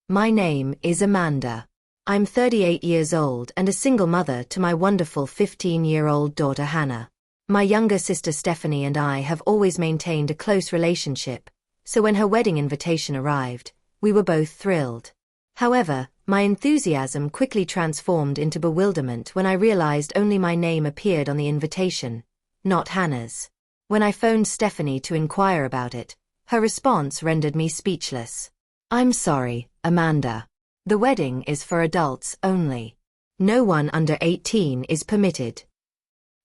My name is Amanda. I'm 38 years old and a single mother to my wonderful 15-year-old daughter Hannah. My younger sister Stephanie and I have always maintained a close relationship, so when her wedding invitation arrived, we were both thrilled. However, my enthusiasm quickly transformed into bewilderment when I realized only my name appeared on the invitation, not Hannah's. When I phoned Stephanie to inquire about it, her response rendered me speechless. "I'm sorry, Amanda. The wedding is for adults only. No one under 18 is permitted."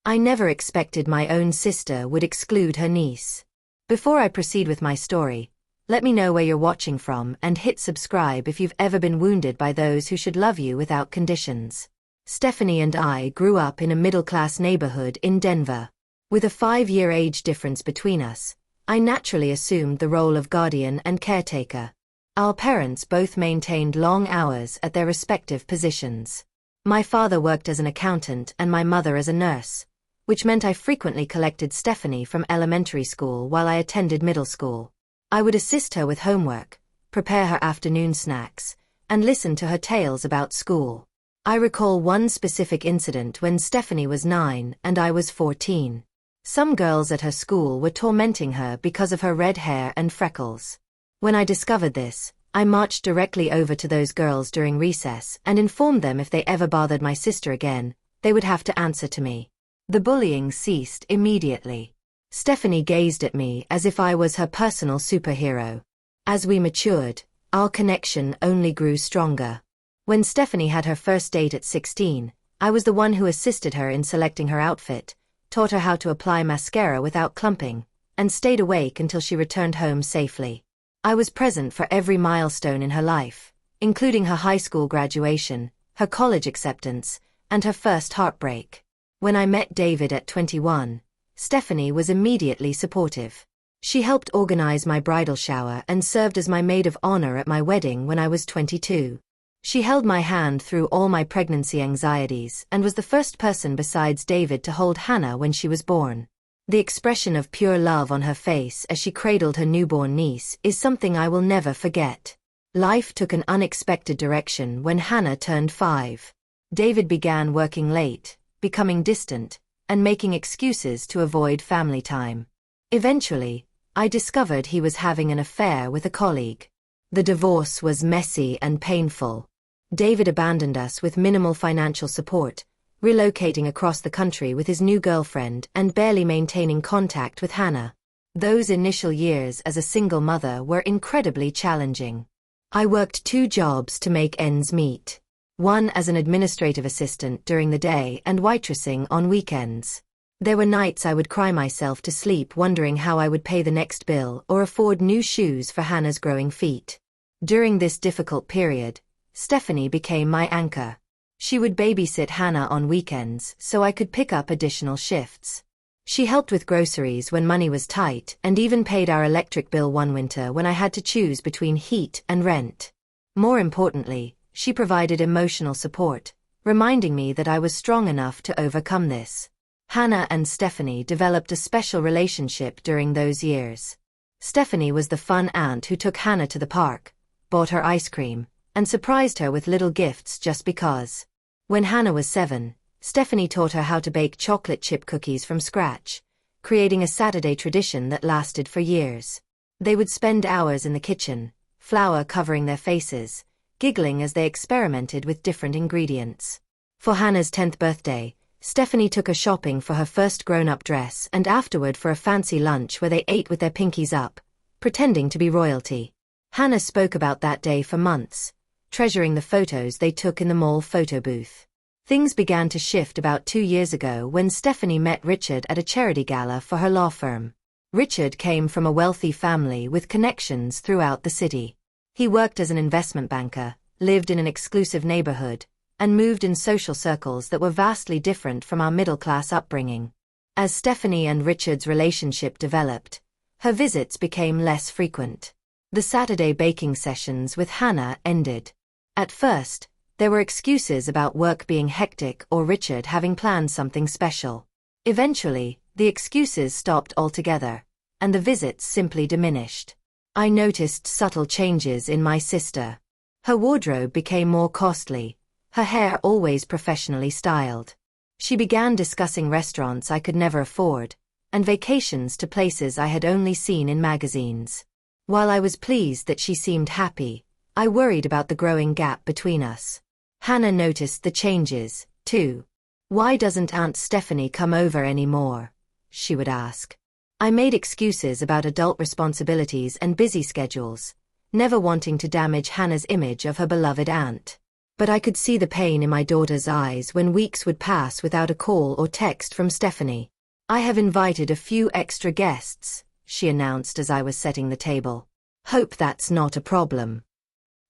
I never expected my own sister would exclude her niece. Before I proceed with my story, let me know where you're watching from and hit subscribe if you've ever been wounded by those who should love you without conditions. Stephanie and I grew up in a middle-class neighborhood in Denver. With a 5-year age difference between us, I naturally assumed the role of guardian and caretaker. Our parents both maintained long hours at their respective positions. My father worked as an accountant and my mother as a nurse, which meant I frequently collected Stephanie from elementary school while I attended middle school. I would assist her with homework, prepare her afternoon snacks, and listen to her tales about school. I recall one specific incident when Stephanie was 9 and I was 14. Some girls at her school were tormenting her because of her red hair and freckles. When I discovered this, I marched directly over to those girls during recess and informed them if they ever bothered my sister again, they would have to answer to me. The bullying ceased immediately. Stephanie gazed at me as if I was her personal superhero. As we matured, our connection only grew stronger. When Stephanie had her first date at 16, I was the one who assisted her in selecting her outfit, taught her how to apply mascara without clumping, and stayed awake until she returned home safely. I was present for every milestone in her life, including her high school graduation, her college acceptance, and her first heartbreak. When I met David at 21, Stephanie was immediately supportive. She helped organize my bridal shower and served as my maid of honor at my wedding when I was 22. She held my hand through all my pregnancy anxieties and was the first person besides David to hold Hannah when she was born. The expression of pure love on her face as she cradled her newborn niece is something I will never forget. Life took an unexpected direction when Hannah turned 5. David began working late, becoming distant, and making excuses to avoid family time. Eventually, I discovered he was having an affair with a colleague. The divorce was messy and painful. David abandoned us with minimal financial support, relocating across the country with his new girlfriend and barely maintaining contact with Hannah. Those initial years as a single mother were incredibly challenging. I worked 2 jobs to make ends meet. One as an administrative assistant during the day and waitressing on weekends. There were nights I would cry myself to sleep wondering how I would pay the next bill or afford new shoes for Hannah's growing feet. During this difficult period, Stephanie became my anchor. She would babysit Hannah on weekends so I could pick up additional shifts. She helped with groceries when money was tight and even paid our electric bill one winter when I had to choose between heat and rent. More importantly, she provided emotional support, reminding me that I was strong enough to overcome this. Hannah and Stephanie developed a special relationship during those years. Stephanie was the fun aunt who took Hannah to the park, bought her ice cream, and surprised her with little gifts just because. When Hannah was 7, Stephanie taught her how to bake chocolate chip cookies from scratch, creating a Saturday tradition that lasted for years. They would spend hours in the kitchen, flour covering their faces, giggling as they experimented with different ingredients. For Hannah's 10th birthday, Stephanie took her shopping for her first grown-up dress and afterward for a fancy lunch where they ate with their pinkies up, pretending to be royalty. Hannah spoke about that day for months, treasuring the photos they took in the mall photo booth. Things began to shift about 2 years ago when Stephanie met Richard at a charity gala for her law firm. Richard came from a wealthy family with connections throughout the city. He worked as an investment banker, lived in an exclusive neighborhood, and moved in social circles that were vastly different from our middle-class upbringing. As Stephanie and Richard's relationship developed, her visits became less frequent. The Saturday baking sessions with Hannah ended. At first, there were excuses about work being hectic or Richard having planned something special. Eventually, the excuses stopped altogether, and the visits simply diminished. I noticed subtle changes in my sister. Her wardrobe became more costly, her hair always professionally styled. She began discussing restaurants I could never afford, and vacations to places I had only seen in magazines. While I was pleased that she seemed happy, I worried about the growing gap between us. Hannah noticed the changes, too. "Why doesn't Aunt Stephanie come over anymore?" she would ask. I made excuses about adult responsibilities and busy schedules, never wanting to damage Hannah's image of her beloved aunt. But I could see the pain in my daughter's eyes when weeks would pass without a call or text from Stephanie. "I have invited a few extra guests," she announced as I was setting the table. "Hope that's not a problem."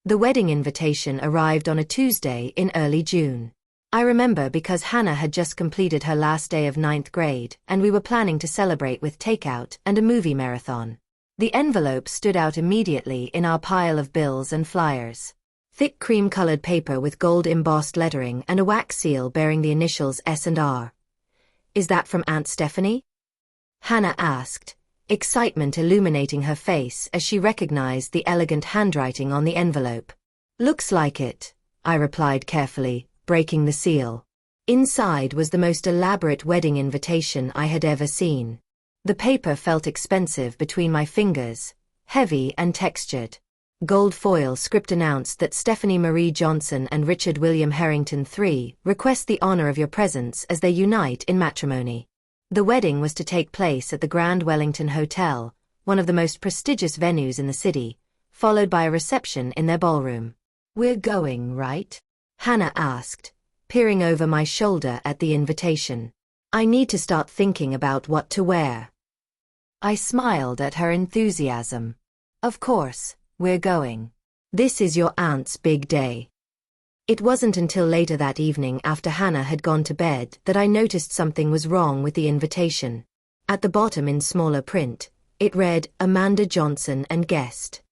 The wedding invitation arrived on a Tuesday in early June. I remember because Hannah had just completed her last day of 9th grade, and we were planning to celebrate with takeout and a movie marathon. The envelope stood out immediately in our pile of bills and flyers. Thick cream-colored paper with gold-embossed lettering and a wax seal bearing the initials S&R. "Is that from Aunt Stephanie?" Hannah asked, excitement illuminating her face as she recognized the elegant handwriting on the envelope. "Looks like it," I replied carefully, breaking the seal. Inside was the most elaborate wedding invitation I had ever seen. The paper felt expensive between my fingers, heavy and textured. Gold foil script announced that Stephanie Marie Johnson and Richard William Harrington III request the honor of your presence as they unite in matrimony. The wedding was to take place at the Grand Wellington Hotel, one of the most prestigious venues in the city, followed by a reception in their ballroom. "We're going, right?" Hannah asked, peering over my shoulder at the invitation. "I need to start thinking about what to wear." I smiled at her enthusiasm. "Of course, we're going. This is your aunt's big day." It wasn't until later that evening after Hannah had gone to bed that I noticed something was wrong with the invitation. At the bottom in smaller print, it read, "Amanda Johnson and guest."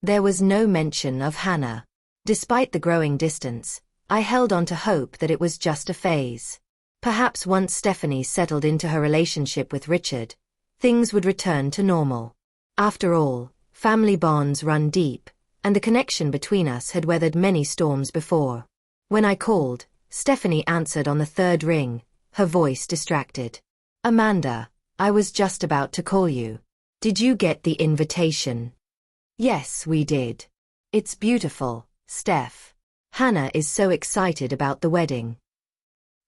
There was no mention of Hannah. Despite the growing distance, I held on to hope that it was just a phase. Perhaps once Stephanie settled into her relationship with Richard, things would return to normal. After all, family bonds run deep, and the connection between us had weathered many storms before. When I called, Stephanie answered on the third ring, her voice distracted. "Amanda, I was just about to call you. Did you get the invitation?" "Yes, we did. It's beautiful, Steph. Hannah is so excited about the wedding."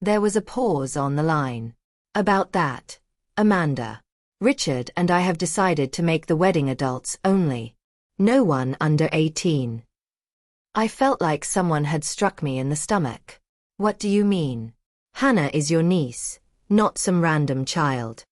There was a pause on the line. "About that, Amanda. Richard and I have decided to make the wedding adults only. No one under 18. I felt like someone had struck me in the stomach. "What do you mean? Hannah is your niece, not some random child."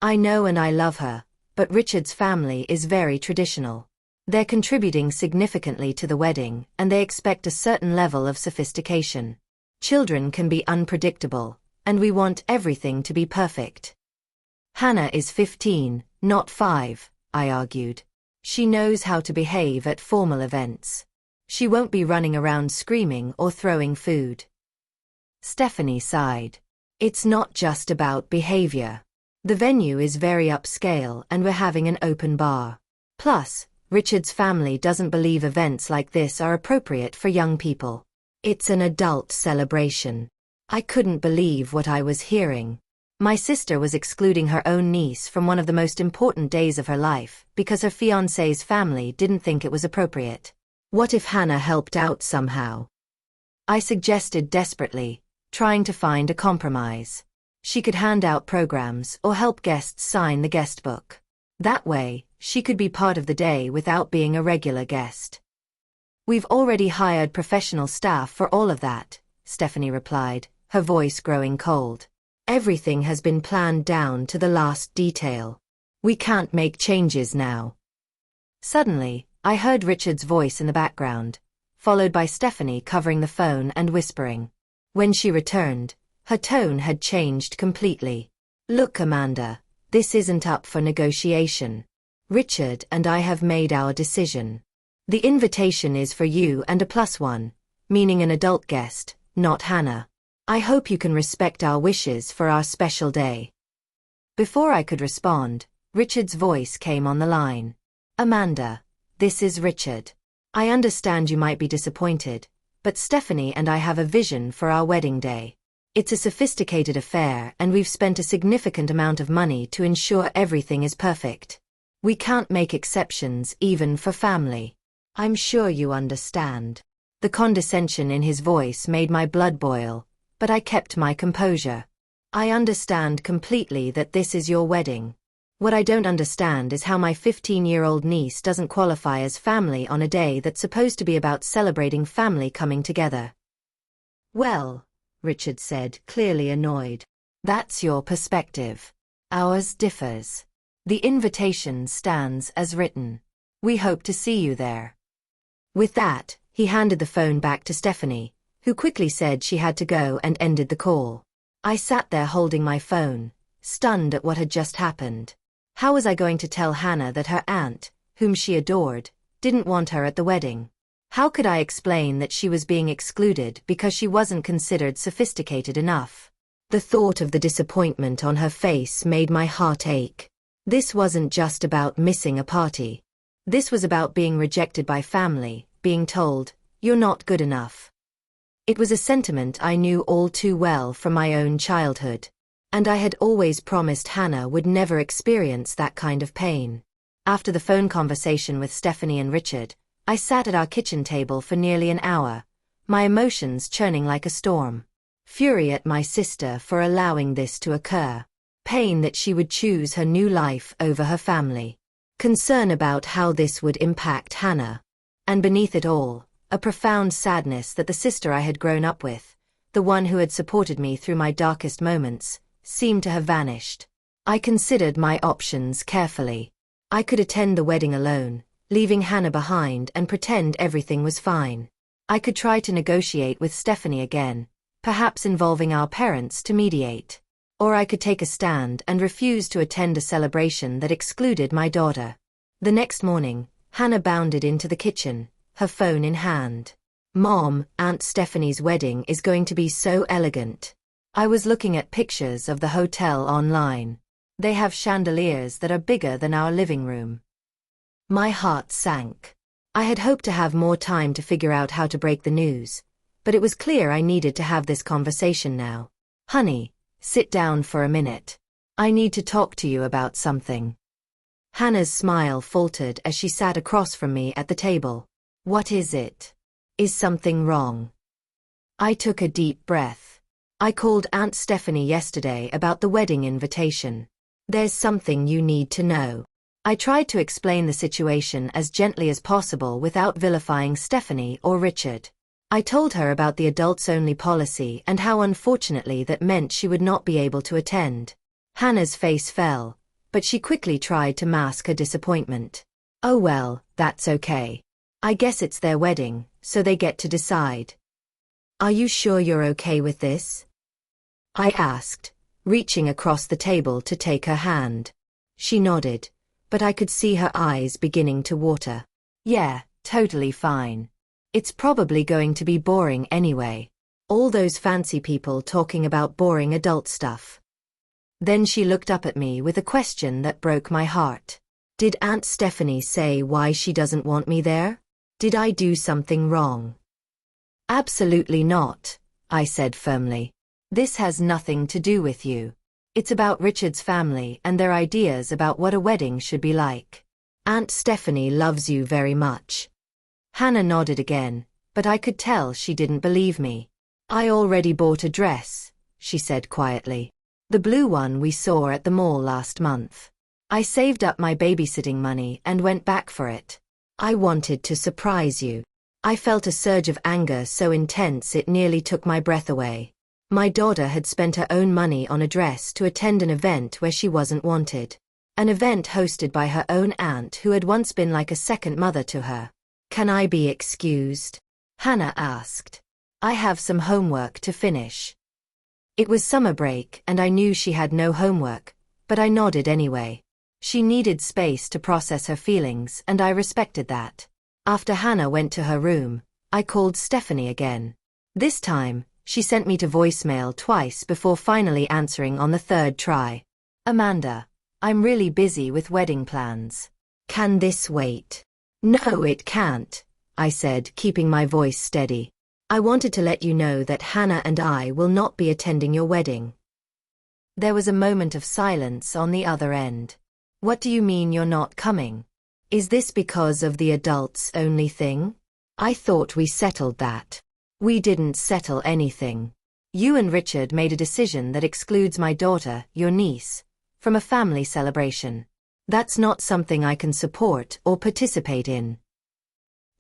"I know and I love her, but Richard's family is very traditional. They're contributing significantly to the wedding, and they expect a certain level of sophistication. Children can be unpredictable, and we want everything to be perfect." "Hannah is 15, not 5, I argued. "She knows how to behave at formal events. She won't be running around screaming or throwing food." Stephanie sighed. "It's not just about behavior. The venue is very upscale and we're having an open bar. Plus, Richard's family doesn't believe events like this are appropriate for young people. It's an adult celebration." I couldn't believe what I was hearing. My sister was excluding her own niece from one of the most important days of her life because her fiancé's family didn't think it was appropriate. What if Hannah helped out somehow? I suggested desperately, trying to find a compromise. She could hand out programs or help guests sign the guest book. That way, she could be part of the day without being a regular guest. "We've already hired professional staff for all of that," Stephanie replied, her voice growing cold. "Everything has been planned down to the last detail. We can't make changes now." Suddenly, I heard Richard's voice in the background, followed by Stephanie covering the phone and whispering. When she returned, her tone had changed completely. "Look, Amanda, this isn't up for negotiation. Richard and I have made our decision. The invitation is for you and a +1, meaning an adult guest, not Hannah. I hope you can respect our wishes for our special day." Before I could respond, Richard's voice came on the line. "Amanda, this is Richard. I understand you might be disappointed, but Stephanie and I have a vision for our wedding day. It's a sophisticated affair and we've spent a significant amount of money to ensure everything is perfect. We can't make exceptions even for family. I'm sure you understand." The condescension in his voice made my blood boil, but I kept my composure. "I understand completely that this is your wedding. What I don't understand is how my 15-year-old niece doesn't qualify as family on a day that's supposed to be about celebrating family coming together." "Well," Richard said, clearly annoyed, "that's your perspective. Ours differs. The invitation stands as written. We hope to see you there." With that, he handed the phone back to Stephanie, who quickly said she had to go and ended the call. I sat there holding my phone, stunned at what had just happened. How was I going to tell Hannah that her aunt, whom she adored, didn't want her at the wedding? How could I explain that she was being excluded because she wasn't considered sophisticated enough? The thought of the disappointment on her face made my heart ache. This wasn't just about missing a party. This was about being rejected by family, being told, "You're not good enough." It was a sentiment I knew all too well from my own childhood. And I had always promised Hannah would never experience that kind of pain. After the phone conversation with Stephanie and Richard, I sat at our kitchen table for nearly an hour, my emotions churning like a storm. Fury at my sister for allowing this to occur. Pain that she would choose her new life over her family. Concern about how this would impact Hannah. And beneath it all, a profound sadness that the sister I had grown up with, the one who had supported me through my darkest moments, seemed to have vanished. I considered my options carefully. I could attend the wedding alone, leaving Hannah behind and pretend everything was fine. I could try to negotiate with Stephanie again, perhaps involving our parents to mediate. Or I could take a stand and refuse to attend a celebration that excluded my daughter. The next morning, Hannah bounded into the kitchen, her phone in hand. "Mom, Aunt Stephanie's wedding is going to be so elegant." I was looking at pictures of the hotel online. They have chandeliers that are bigger than our living room. My heart sank. I had hoped to have more time to figure out how to break the news, but it was clear I needed to have this conversation now. "Honey, sit down for a minute. I need to talk to you about something." Hannah's smile faltered as she sat across from me at the table. "What is it? Is something wrong?" I took a deep breath. "I called Aunt Stephanie yesterday about the wedding invitation. There's something you need to know." I tried to explain the situation as gently as possible without vilifying Stephanie or Richard. I told her about the adults-only policy and how unfortunately that meant she would not be able to attend. Hannah's face fell, but she quickly tried to mask her disappointment. "Oh well, that's okay. I guess it's their wedding, so they get to decide." "Are you sure you're okay with this?" I asked, reaching across the table to take her hand. She nodded, but I could see her eyes beginning to water. "Yeah, totally fine. It's probably going to be boring anyway. All those fancy people talking about boring adult stuff." Then she looked up at me with a question that broke my heart. "Did Aunt Stephanie say why she doesn't want me there? Did I do something wrong?" "Absolutely not," I said firmly. "This has nothing to do with you. It's about Richard's family and their ideas about what a wedding should be like. Aunt Stephanie loves you very much." Hannah nodded again, but I could tell she didn't believe me. "I already bought a dress," she said quietly. "The blue one we saw at the mall last month. I saved up my babysitting money and went back for it. I wanted to surprise you." I felt a surge of anger so intense it nearly took my breath away. My daughter had spent her own money on a dress to attend an event where she wasn't wanted. An event hosted by her own aunt who had once been like a second mother to her. "Can I be excused?" Hannah asked. "I have some homework to finish." It was summer break and I knew she had no homework, but I nodded anyway. She needed space to process her feelings and I respected that. After Hannah went to her room, I called Stephanie again. This time, she sent me to voicemail twice before finally answering on the third try. "Amanda, I'm really busy with wedding plans. Can this wait?" "No, it can't," I said, keeping my voice steady. I wanted to let you know that Hannah and I will not be attending your wedding. There was a moment of silence on the other end. What do you mean you're not coming? Is this because of the adults-only thing? I thought we settled that. We didn't settle anything. You and Richard made a decision that excludes my daughter, your niece, from a family celebration. That's not something I can support or participate in.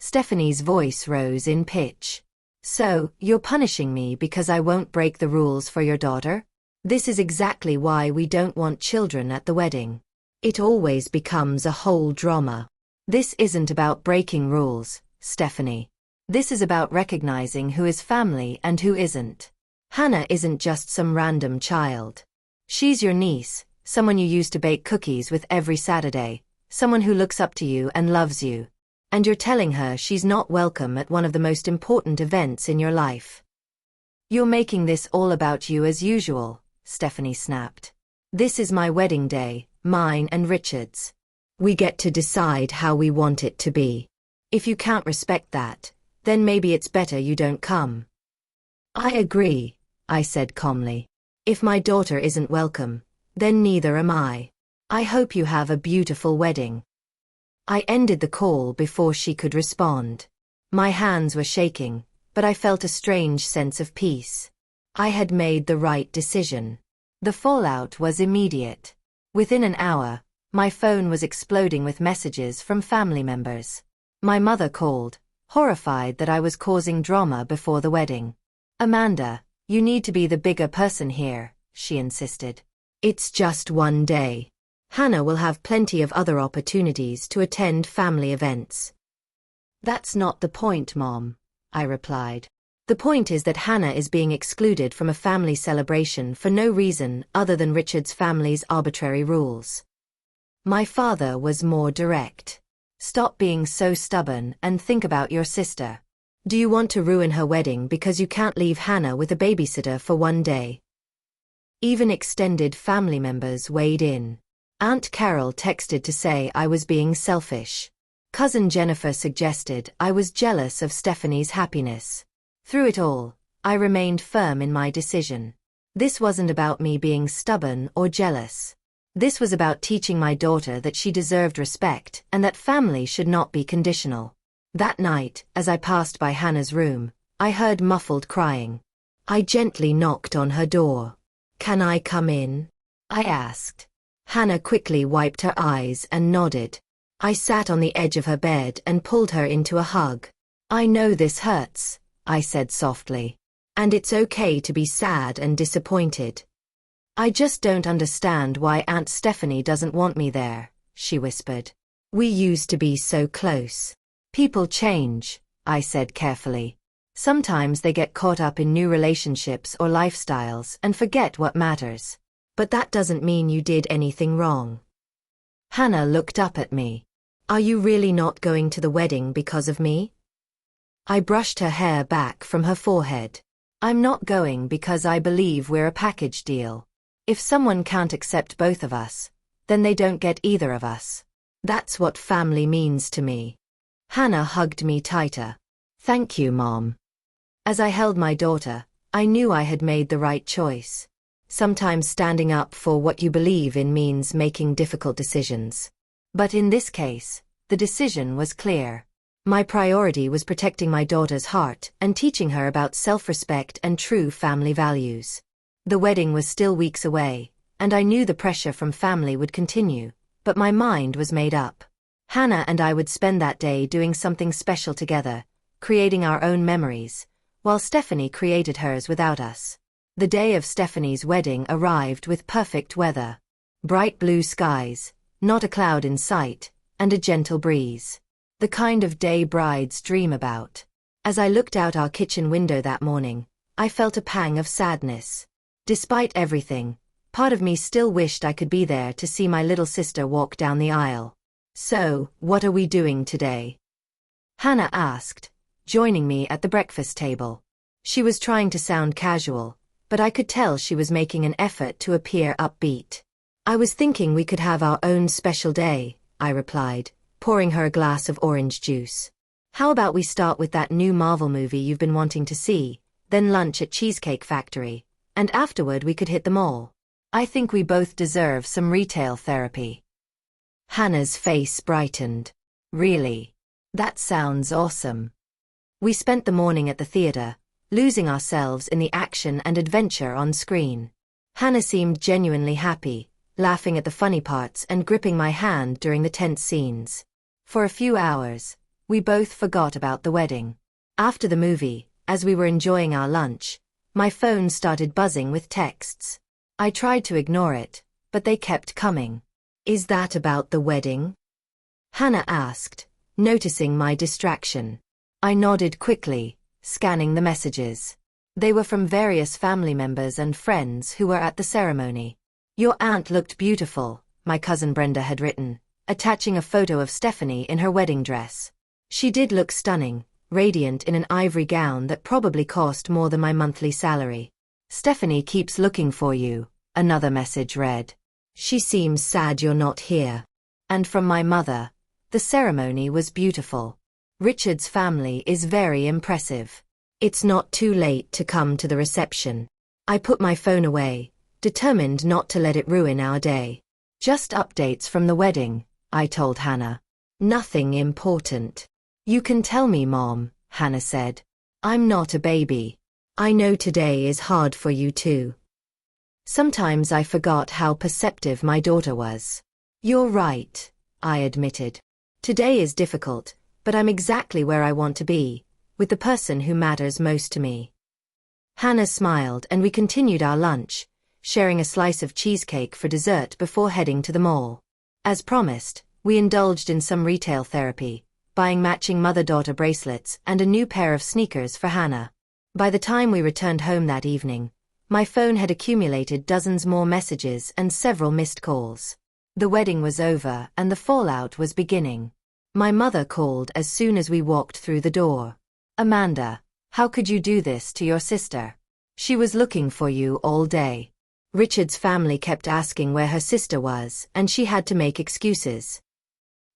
Stephanie's voice rose in pitch. So, you're punishing me because I won't break the rules for your daughter? This is exactly why we don't want children at the wedding. It always becomes a whole drama. This isn't about breaking rules, Stephanie. This is about recognizing who is family and who isn't. Hannah isn't just some random child. She's your niece, someone you used to bake cookies with every Saturday, someone who looks up to you and loves you. And you're telling her she's not welcome at one of the most important events in your life. You're making this all about you as usual, Stephanie snapped. This is my wedding day, mine and Richard's. We get to decide how we want it to be. If you can't respect that, then maybe it's better you don't come. I agree, I said calmly. If my daughter isn't welcome, then neither am I. I hope you have a beautiful wedding. I ended the call before she could respond. My hands were shaking, but I felt a strange sense of peace. I had made the right decision. The fallout was immediate. Within an hour, my phone was exploding with messages from family members. My mother called, horrified that I was causing drama before the wedding. Amanda, you need to be the bigger person here, she insisted. It's just one day. Hannah will have plenty of other opportunities to attend family events. That's not the point, Mom, I replied. The point is that Hannah is being excluded from a family celebration for no reason other than Richard's family's arbitrary rules. My father was more direct. Stop being so stubborn and think about your sister. Do you want to ruin her wedding because you can't leave Hannah with a babysitter for one day? Even extended family members weighed in. Aunt Carol texted to say I was being selfish. Cousin Jennifer suggested I was jealous of Stephanie's happiness. Through it all, I remained firm in my decision. This wasn't about me being stubborn or jealous. This was about teaching my daughter that she deserved respect and that family should not be conditional. That night, as I passed by Hannah's room, I heard muffled crying. I gently knocked on her door. "Can I come in?" I asked. Hannah quickly wiped her eyes and nodded. I sat on the edge of her bed and pulled her into a hug. "I know this hurts," I said softly. "And it's okay to be sad and disappointed. I just don't understand why Aunt Stephanie doesn't want me there," she whispered. "We used to be so close." "People change," I said carefully. "Sometimes they get caught up in new relationships or lifestyles and forget what matters. But that doesn't mean you did anything wrong." Hannah looked up at me. "Are you really not going to the wedding because of me?" I brushed her hair back from her forehead. "I'm not going because I believe we're a package deal. If someone can't accept both of us, then they don't get either of us. That's what family means to me." Hannah hugged me tighter. "Thank you, Mom." As I held my daughter, I knew I had made the right choice. Sometimes standing up for what you believe in means making difficult decisions. But in this case, the decision was clear. My priority was protecting my daughter's heart and teaching her about self-respect and true family values. The wedding was still weeks away, and I knew the pressure from family would continue, but my mind was made up. Hannah and I would spend that day doing something special together, creating our own memories, while Stephanie created hers without us. The day of Stephanie's wedding arrived with perfect weather. Bright blue skies, not a cloud in sight, and a gentle breeze. The kind of day brides dream about. As I looked out our kitchen window that morning, I felt a pang of sadness. Despite everything, part of me still wished I could be there to see my little sister walk down the aisle. "So, what are we doing today?" Hannah asked, joining me at the breakfast table. She was trying to sound casual, but I could tell she was making an effort to appear upbeat. "I was thinking we could have our own special day," I replied, pouring her a glass of orange juice. How about we start with that new Marvel movie you've been wanting to see, then lunch at Cheesecake Factory, and afterward we could hit the mall. I think we both deserve some retail therapy. Hannah's face brightened. Really? That sounds awesome. We spent the morning at the theater, losing ourselves in the action and adventure on screen. Hannah seemed genuinely happy, laughing at the funny parts and gripping my hand during the tense scenes. For a few hours, we both forgot about the wedding. After the movie, as we were enjoying our lunch, my phone started buzzing with texts. I tried to ignore it, but they kept coming. Is that about the wedding? Hannah asked, noticing my distraction. I nodded quickly, scanning the messages. They were from various family members and friends who were at the ceremony. Your aunt looked beautiful, my cousin Brenda had written, attaching a photo of Stephanie in her wedding dress. She did look stunning, radiant in an ivory gown that probably cost more than my monthly salary. Stephanie keeps looking for you, another message read. She seems sad you're not here. And from my mother, the ceremony was beautiful. Richard's family is very impressive. It's not too late to come to the reception. I put my phone away, determined not to let it ruin our day. Just updates from the wedding, I told Hannah. Nothing important. You can tell me, Mom, Hannah said. I'm not a baby. I know today is hard for you too. Sometimes I forgot how perceptive my daughter was. You're right, I admitted. Today is difficult, but I'm exactly where I want to be, with the person who matters most to me. Hannah smiled and we continued our lunch, sharing a slice of cheesecake for dessert before heading to the mall. As promised, we indulged in some retail therapy, buying matching mother-daughter bracelets and a new pair of sneakers for Hannah. By the time we returned home that evening, my phone had accumulated dozens more messages and several missed calls. The wedding was over and the fallout was beginning. My mother called as soon as we walked through the door. Amanda, how could you do this to your sister? She was looking for you all day. Richard's family kept asking where her sister was and she had to make excuses.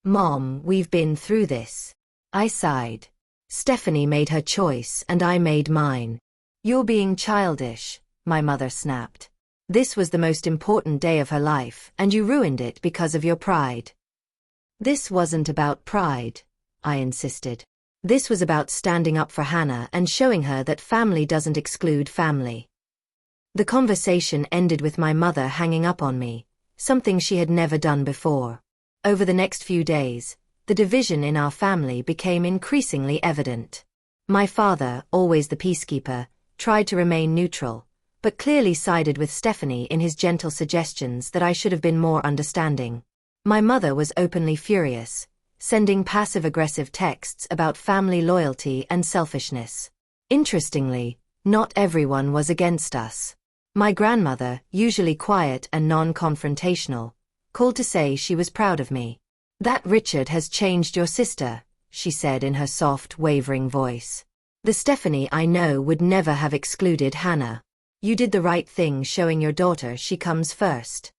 Mom, we've been through this. I sighed. Stephanie made her choice and I made mine. You're being childish, my mother snapped. This was the most important day of her life and you ruined it because of your pride. This wasn't about pride, I insisted. This was about standing up for Hannah and showing her that family doesn't exclude family. The conversation ended with my mother hanging up on me, something she had never done before. Over the next few days, the division in our family became increasingly evident. My father, always the peacekeeper, tried to remain neutral, but clearly sided with Stephanie in his gentle suggestions that I should have been more understanding. My mother was openly furious, sending passive-aggressive texts about family loyalty and selfishness. Interestingly, not everyone was against us. My grandmother, usually quiet and non-confrontational, called to say she was proud of me. That Richard has changed your sister, she said in her soft, wavering voice. The Stephanie I know would never have excluded Hannah. You did the right thing showing your daughter she comes first.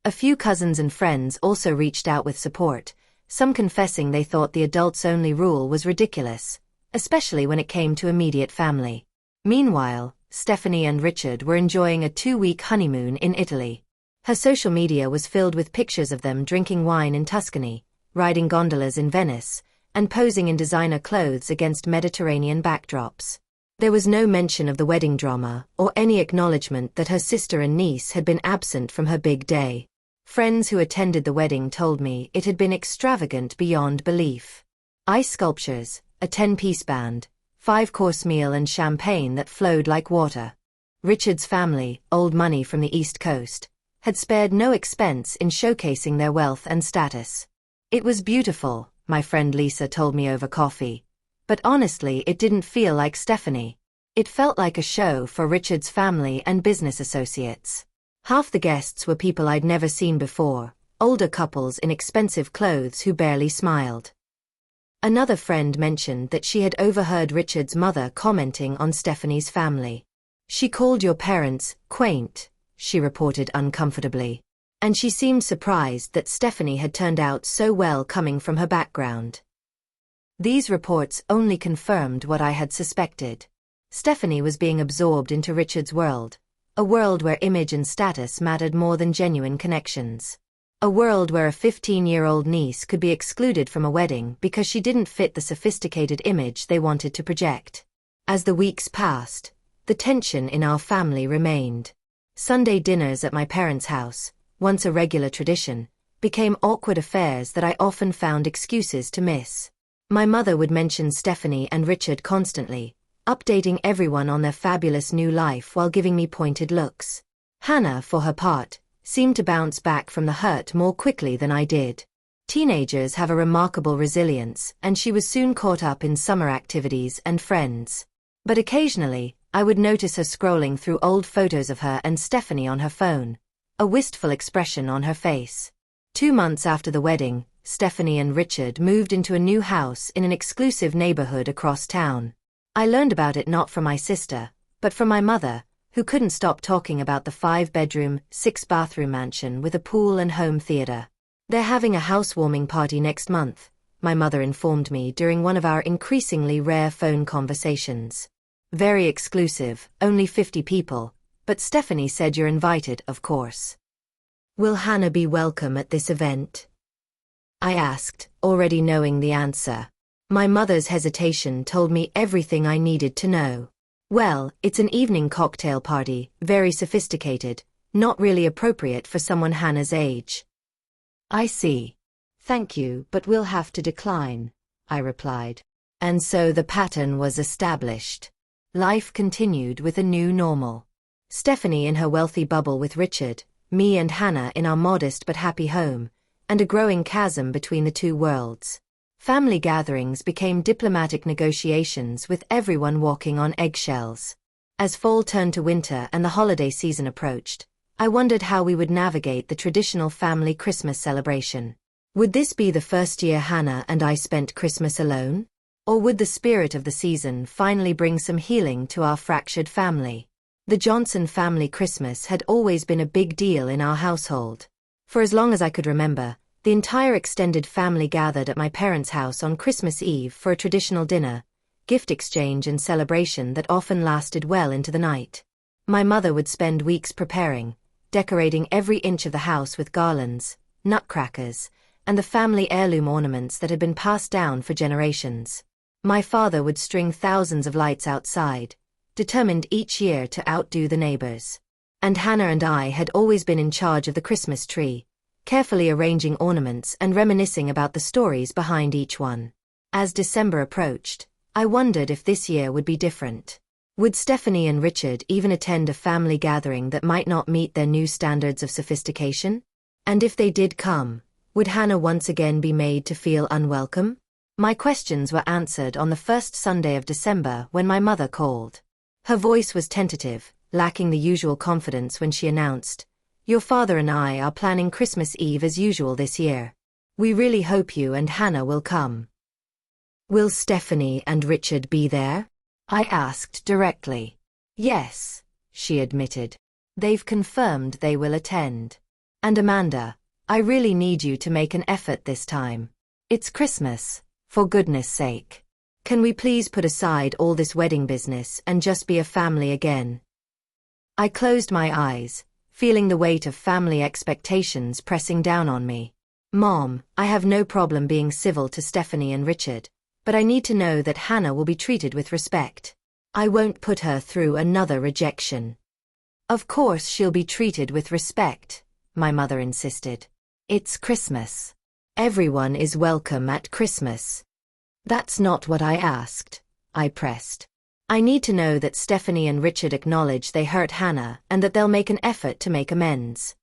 A few cousins and friends also reached out with support, some confessing they thought the adults-only rule was ridiculous, especially when it came to immediate family. Meanwhile, Stephanie and Richard were enjoying a 2-week honeymoon in Italy. Her social media was filled with pictures of them drinking wine in Tuscany, riding gondolas in Venice, and posing in designer clothes against Mediterranean backdrops. There was no mention of the wedding drama or any acknowledgement that her sister and niece had been absent from her big day. Friends who attended the wedding told me it had been extravagant beyond belief. Ice sculptures, a 10-piece band, 5-course meal and champagne that flowed like water. Richard's family, old money from the East Coast, had spared no expense in showcasing their wealth and status. It was beautiful, my friend Lisa told me over coffee. But honestly, it didn't feel like Stephanie. It felt like a show for Richard's family and business associates. Half the guests were people I'd never seen before, older couples in expensive clothes who barely smiled. Another friend mentioned that she had overheard Richard's mother commenting on Stephanie's family. She called your parents quaint, she reported uncomfortably. And she seemed surprised that Stephanie had turned out so well coming from her background. These reports only confirmed what I had suspected. Stephanie was being absorbed into Richard's world, a world where image and status mattered more than genuine connections. A world where a 15-year-old niece could be excluded from a wedding because she didn't fit the sophisticated image they wanted to project. As the weeks passed, the tension in our family remained. Sunday dinners at my parents' house, once a regular tradition, became awkward affairs that I often found excuses to miss. My mother would mention Stephanie and Richard constantly, updating everyone on their fabulous new life while giving me pointed looks. Hannah, for her part, seemed to bounce back from the hurt more quickly than I did. Teenagers have a remarkable resilience, and she was soon caught up in summer activities and friends. But occasionally, I would notice her scrolling through old photos of her and Stephanie on her phone, a wistful expression on her face. 2 months after the wedding, Stephanie and Richard moved into a new house in an exclusive neighborhood across town. I learned about it not from my sister, but from my mother, who couldn't stop talking about the 5-bedroom, 6-bathroom mansion with a pool and home theater. They're having a housewarming party next month, my mother informed me during one of our increasingly rare phone conversations. Very exclusive, only 50 people, but Stephanie said you're invited, of course. Will Hannah be welcome at this event? I asked, already knowing the answer. My mother's hesitation told me everything I needed to know. Well, it's an evening cocktail party, very sophisticated, not really appropriate for someone Hannah's age. I see. Thank you, but we'll have to decline, I replied. And so the pattern was established. Life continued with a new normal. Stephanie in her wealthy bubble with Richard, me and Hannah in our modest but happy home, and a growing chasm between the two worlds. Family gatherings became diplomatic negotiations with everyone walking on eggshells. As fall turned to winter and the holiday season approached, I wondered how we would navigate the traditional family Christmas celebration. Would this be the first year Hannah and I spent Christmas alone? Or would the spirit of the season finally bring some healing to our fractured family? The Johnson family Christmas had always been a big deal in our household. For as long as I could remember, the entire extended family gathered at my parents' house on Christmas Eve for a traditional dinner, gift exchange and celebration that often lasted well into the night. My mother would spend weeks preparing, decorating every inch of the house with garlands, nutcrackers, and the family heirloom ornaments that had been passed down for generations. My father would string thousands of lights outside, determined each year to outdo the neighbors. And Hannah and I had always been in charge of the Christmas tree, carefully arranging ornaments and reminiscing about the stories behind each one. As December approached, I wondered if this year would be different. Would Stephanie and Richard even attend a family gathering that might not meet their new standards of sophistication? And if they did come, would Hannah once again be made to feel unwelcome? My questions were answered on the first Sunday of December when my mother called. Her voice was tentative, lacking the usual confidence when she announced, "Your father and I are planning Christmas Eve as usual this year. We really hope you and Hannah will come." "Will Stephanie and Richard be there?" I asked directly. "Yes," she admitted. "They've confirmed they will attend. And Amanda, I really need you to make an effort this time. It's Christmas, for goodness sake. Can we please put aside all this wedding business and just be a family again?" I closed my eyes, feeling the weight of family expectations pressing down on me. "Mom, I have no problem being civil to Stephanie and Richard, but I need to know that Hannah will be treated with respect. I won't put her through another rejection." "Of course she'll be treated with respect," my mother insisted. "It's Christmas. Everyone is welcome at Christmas." "That's not what I asked," I pressed. "I need to know that Stephanie and Richard acknowledge they hurt Hannah and that they'll make an effort to make amends."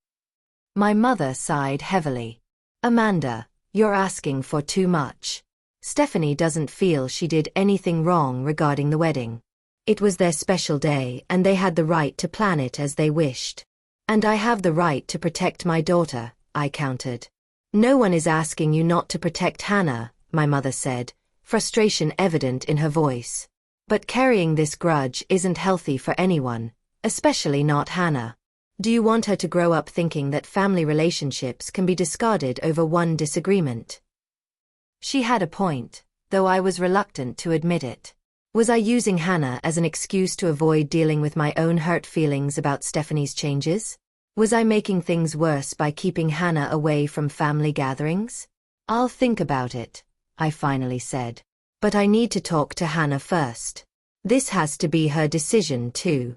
My mother sighed heavily. "Amanda, you're asking for too much. Stephanie doesn't feel she did anything wrong regarding the wedding. It was their special day and they had the right to plan it as they wished. And I have the right to protect my daughter," I countered. "No one is asking you not to protect Hannah," my mother said, frustration evident in her voice. "But carrying this grudge isn't healthy for anyone, especially not Hannah. Do you want her to grow up thinking that family relationships can be discarded over one disagreement?" She had a point, though I was reluctant to admit it. Was I using Hannah as an excuse to avoid dealing with my own hurt feelings about Stephanie's changes? Was I making things worse by keeping Hannah away from family gatherings? I'll think about it, I finally said. But I need to talk to Hannah first. This has to be her decision too.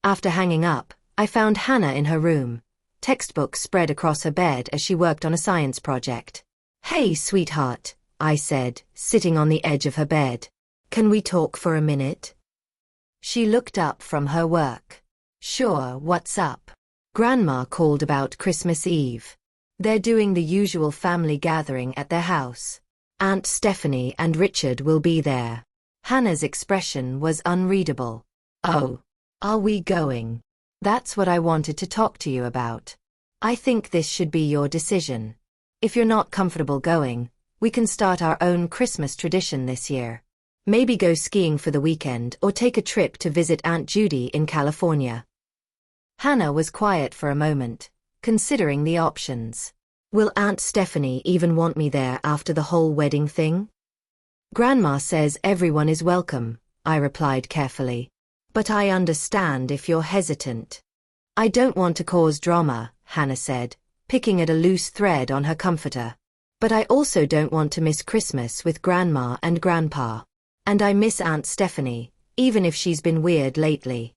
After hanging up, I found Hannah in her room, textbooks spread across her bed as she worked on a science project. "Hey, sweetheart," I said, sitting on the edge of her bed. "Can we talk for a minute?" She looked up from her work. "Sure, what's up?" "Grandma called about Christmas Eve. They're doing the usual family gathering at their house. Aunt Stephanie and Richard will be there." Hannah's expression was unreadable. "Oh, are we going? That's what I wanted to talk to you about. I think this should be your decision. If you're not comfortable going, we can start our own Christmas tradition this year. Maybe go skiing for the weekend or take a trip to visit Aunt Judy in California." Hannah was quiet for a moment, considering the options. "Will Aunt Stephanie even want me there after the whole wedding thing?" "Grandma says everyone is welcome," I replied carefully. "But I understand if you're hesitant." "I don't want to cause drama," Hannah said, picking at a loose thread on her comforter. "But I also don't want to miss Christmas with Grandma and Grandpa. And I miss Aunt Stephanie, even if she's been weird lately."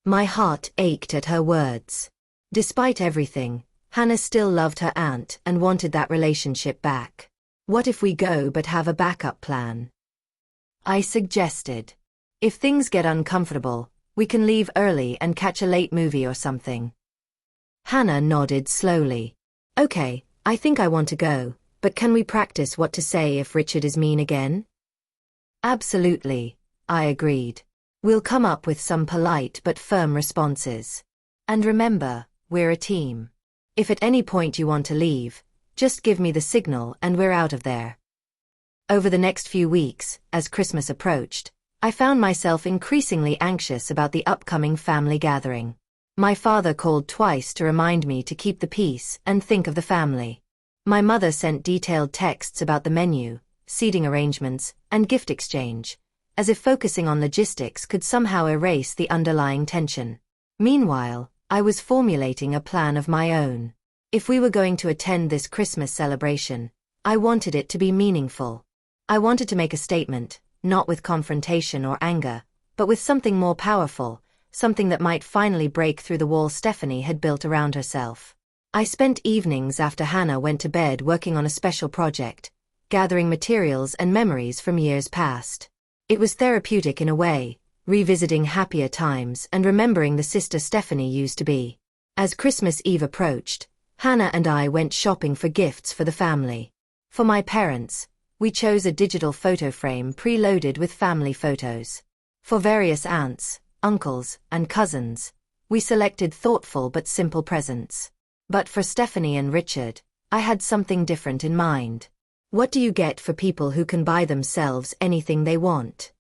My heart ached at her words. Despite everything, Hannah still loved her aunt and wanted that relationship back. "What if we go but have a backup plan?" I suggested. "If things get uncomfortable, we can leave early and catch a late movie or something." Hannah nodded slowly. "Okay, I think I want to go, but can we practice what to say if Richard is mean again?" "Absolutely," I agreed. "We'll come up with some polite but firm responses. And remember, we're a team. If at any point you want to leave, just give me the signal and we're out of there." Over the next few weeks, as Christmas approached, I found myself increasingly anxious about the upcoming family gathering. My father called twice to remind me to keep the peace and think of the family. My mother sent detailed texts about the menu, seating arrangements, and gift exchange, as if focusing on logistics could somehow erase the underlying tension. Meanwhile, I was formulating a plan of my own. If we were going to attend this Christmas celebration, I wanted it to be meaningful. I wanted to make a statement, not with confrontation or anger, but with something more powerful, something that might finally break through the wall Stephanie had built around herself. I spent evenings after Hannah went to bed working on a special project, gathering materials and memories from years past. It was therapeutic in a way, revisiting happier times and remembering the sister Stephanie used to be. As Christmas Eve approached, Hannah and I went shopping for gifts for the family. For my parents, we chose a digital photo frame preloaded with family photos. For various aunts, uncles, and cousins, we selected thoughtful but simple presents. But for Stephanie and Richard, I had something different in mind. What do you get for people who can buy themselves anything they want?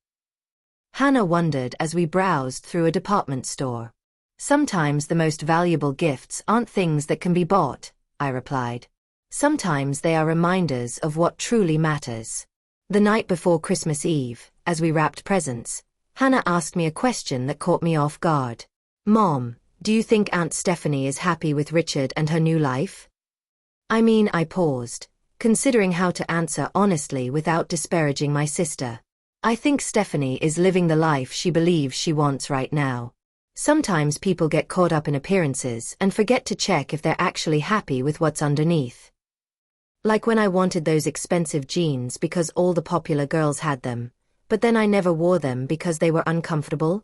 Hannah wondered as we browsed through a department store. Sometimes the most valuable gifts aren't things that can be bought, I replied. Sometimes they are reminders of what truly matters. The night before Christmas Eve, as we wrapped presents, Hannah asked me a question that caught me off guard. "Mom, do you think Aunt Stephanie is happy with Richard and her new life?" I paused, considering how to answer honestly without disparaging my sister. "I think Stephanie is living the life she believes she wants right now. Sometimes people get caught up in appearances and forget to check if they're actually happy with what's underneath. Like when I wanted those expensive jeans because all the popular girls had them, but then I never wore them because they were uncomfortable,"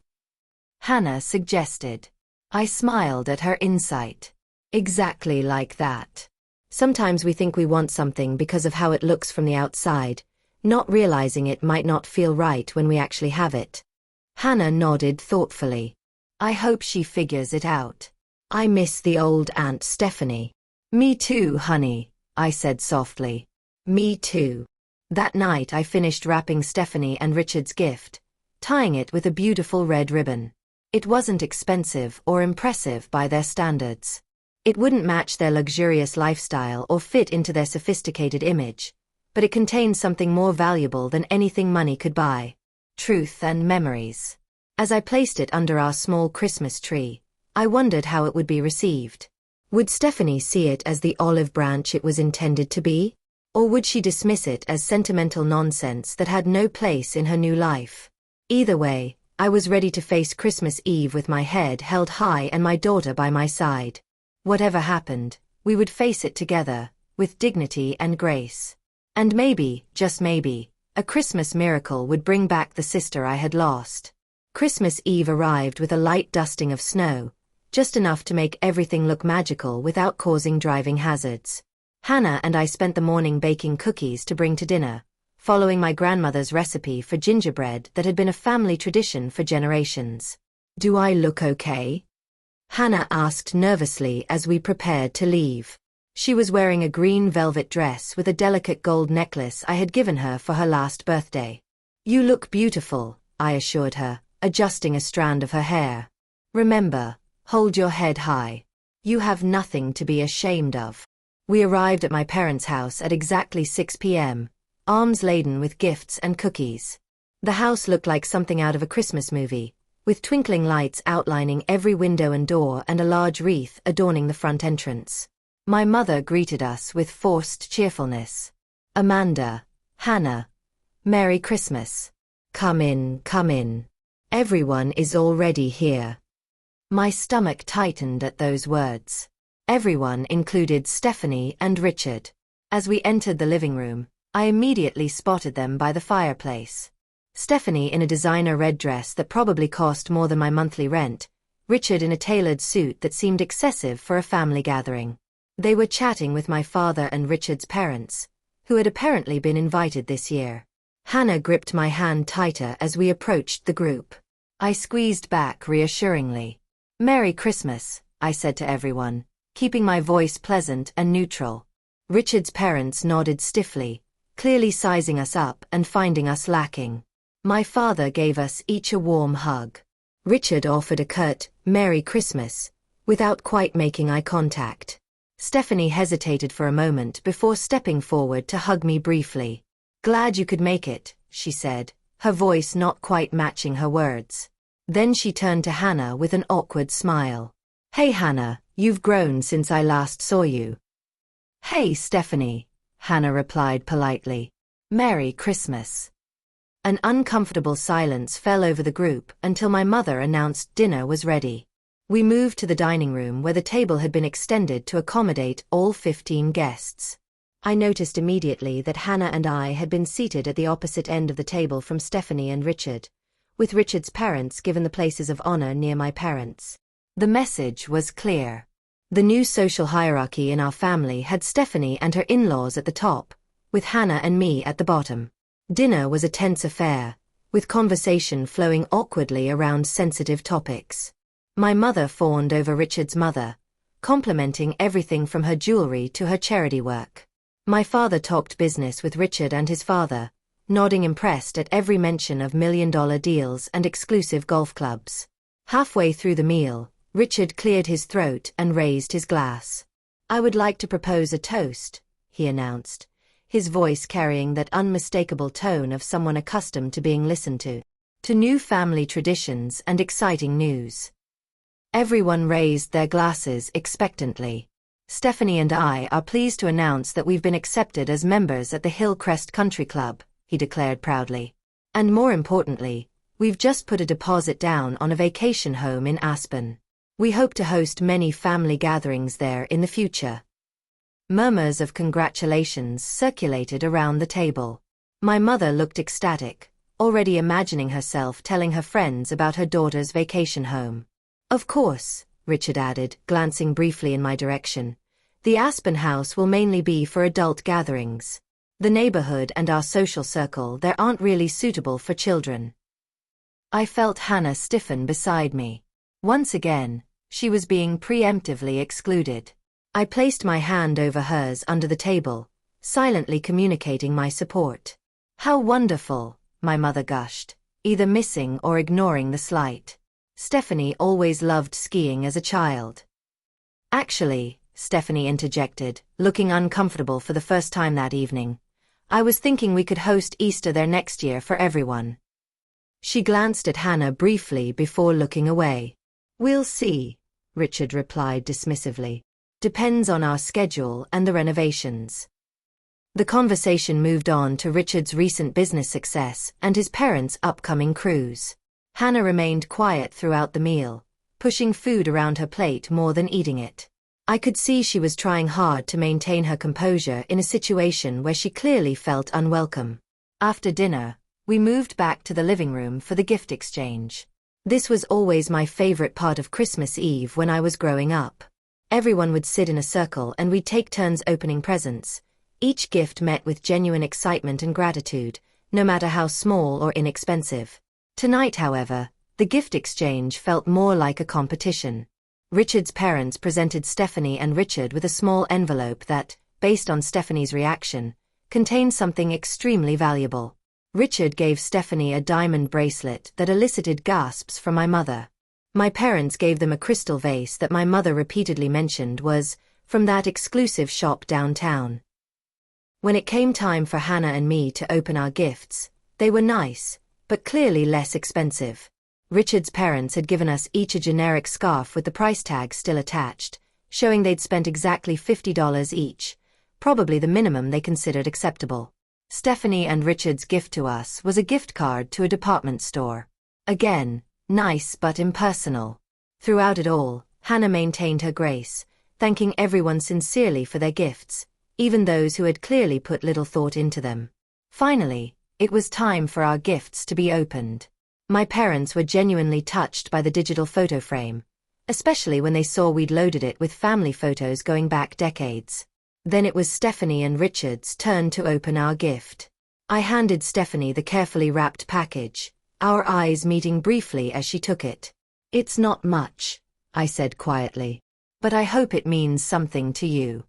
Hannah suggested. I smiled at her insight. Exactly like that. Sometimes we think we want something because of how it looks from the outside, not realizing it might not feel right when we actually have it. Hannah nodded thoughtfully. "I hope she figures it out. I miss the old Aunt Stephanie." "Me too, honey," I said softly. "Me too." That night I finished wrapping Stephanie and Richard's gift, tying it with a beautiful red ribbon. It wasn't expensive or impressive by their standards. It wouldn't match their luxurious lifestyle or fit into their sophisticated image, but it contained something more valuable than anything money could buy: truth and memories. As I placed it under our small Christmas tree, I wondered how it would be received. Would Stephanie see it as the olive branch it was intended to be? Or would she dismiss it as sentimental nonsense that had no place in her new life? Either way, I was ready to face Christmas Eve with my head held high and my daughter by my side. Whatever happened, we would face it together, with dignity and grace. And maybe, just maybe, a Christmas miracle would bring back the sister I had lost. Christmas Eve arrived with a light dusting of snow, just enough to make everything look magical without causing driving hazards. Hannah and I spent the morning baking cookies to bring to dinner, following my grandmother's recipe for gingerbread that had been a family tradition for generations. "Do I look okay?" Hannah asked nervously as we prepared to leave. She was wearing a green velvet dress with a delicate gold necklace I had given her for her last birthday. "You look beautiful," I assured her, adjusting a strand of her hair. "Remember, hold your head high. You have nothing to be ashamed of." We arrived at my parents' house at exactly 6 p.m., arms laden with gifts and cookies. The house looked like something out of a Christmas movie, with twinkling lights outlining every window and door and a large wreath adorning the front entrance. My mother greeted us with forced cheerfulness. "Amanda, Hannah, Merry Christmas. Come in, come in. Everyone is already here." My stomach tightened at those words. Everyone included Stephanie and Richard. As we entered the living room, I immediately spotted them by the fireplace. Stephanie in a designer red dress that probably cost more than my monthly rent, Richard in a tailored suit that seemed excessive for a family gathering. They were chatting with my father and Richard's parents, who had apparently been invited this year. Hannah gripped my hand tighter as we approached the group. I squeezed back reassuringly. "Merry Christmas," I said to everyone, keeping my voice pleasant and neutral. Richard's parents nodded stiffly, clearly sizing us up and finding us lacking. My father gave us each a warm hug. Richard offered a curt, "Merry Christmas," without quite making eye contact. Stephanie hesitated for a moment before stepping forward to hug me briefly. "Glad you could make it," she said, her voice not quite matching her words. Then she turned to Hannah with an awkward smile. "Hey Hannah, you've grown since I last saw you." "Hey Stephanie," Hannah replied politely. "Merry Christmas." An uncomfortable silence fell over the group until my mother announced dinner was ready. We moved to the dining room where the table had been extended to accommodate all 15 guests. I noticed immediately that Hannah and I had been seated at the opposite end of the table from Stephanie and Richard, with Richard's parents given the places of honor near my parents. The message was clear. The new social hierarchy in our family had Stephanie and her in-laws at the top, with Hannah and me at the bottom. Dinner was a tense affair, with conversation flowing awkwardly around sensitive topics. My mother fawned over Richard's mother, complimenting everything from her jewelry to her charity work. My father talked business with Richard and his father, nodding impressed at every mention of million-dollar deals and exclusive golf clubs. Halfway through the meal, Richard cleared his throat and raised his glass. "I would like to propose a toast," he announced, his voice carrying that unmistakable tone of someone accustomed to being listened to new family traditions and exciting news. Everyone raised their glasses expectantly. "Stephanie and I are pleased to announce that we've been accepted as members at the Hillcrest Country Club," he declared proudly. "And more importantly, we've just put a deposit down on a vacation home in Aspen. We hope to host many family gatherings there in the future." Murmurs of congratulations circulated around the table. My mother looked ecstatic, already imagining herself telling her friends about her daughter's vacation home. "Of course," Richard added, glancing briefly in my direction, "the Aspen house will mainly be for adult gatherings. The neighborhood and our social circle there aren't really suitable for children." I felt Hannah stiffen beside me. Once again, she was being preemptively excluded. I placed my hand over hers under the table, silently communicating my support. "How wonderful," my mother gushed, either missing or ignoring the slight. "Stephanie always loved skiing as a child." "Actually," Stephanie interjected, looking uncomfortable for the first time that evening, I was thinking we could host Easter there next year for everyone. She glanced at Hannah briefly before looking away. We'll see, Richard replied dismissively. Depends on our schedule and the renovations. The conversation moved on to Richard's recent business success and his parents' upcoming cruise. Hannah remained quiet throughout the meal, pushing food around her plate more than eating it. I could see she was trying hard to maintain her composure in a situation where she clearly felt unwelcome. After dinner, we moved back to the living room for the gift exchange. This was always my favorite part of Christmas Eve when I was growing up. Everyone would sit in a circle and we'd take turns opening presents, each gift met with genuine excitement and gratitude, no matter how small or inexpensive. Tonight, however, the gift exchange felt more like a competition. Richard's parents presented Stephanie and Richard with a small envelope that, based on Stephanie's reaction, contained something extremely valuable. Richard gave Stephanie a diamond bracelet that elicited gasps from my mother. My parents gave them a crystal vase that my mother repeatedly mentioned was from that exclusive shop downtown. When it came time for Hannah and me to open our gifts, they were nice, but clearly less expensive. Richard's parents had given us each a generic scarf with the price tag still attached, showing they'd spent exactly $50 each, probably the minimum they considered acceptable. Stephanie and Richard's gift to us was a gift card to a department store. Again, nice but impersonal. Throughout it all, Hannah maintained her grace, thanking everyone sincerely for their gifts, even those who had clearly put little thought into them. Finally, it was time for our gifts to be opened. My parents were genuinely touched by the digital photo frame, especially when they saw we'd loaded it with family photos going back decades. Then it was Stephanie and Richard's turn to open our gift. I handed Stephanie the carefully wrapped package, our eyes meeting briefly as she took it. It's not much, I said quietly, but I hope it means something to you.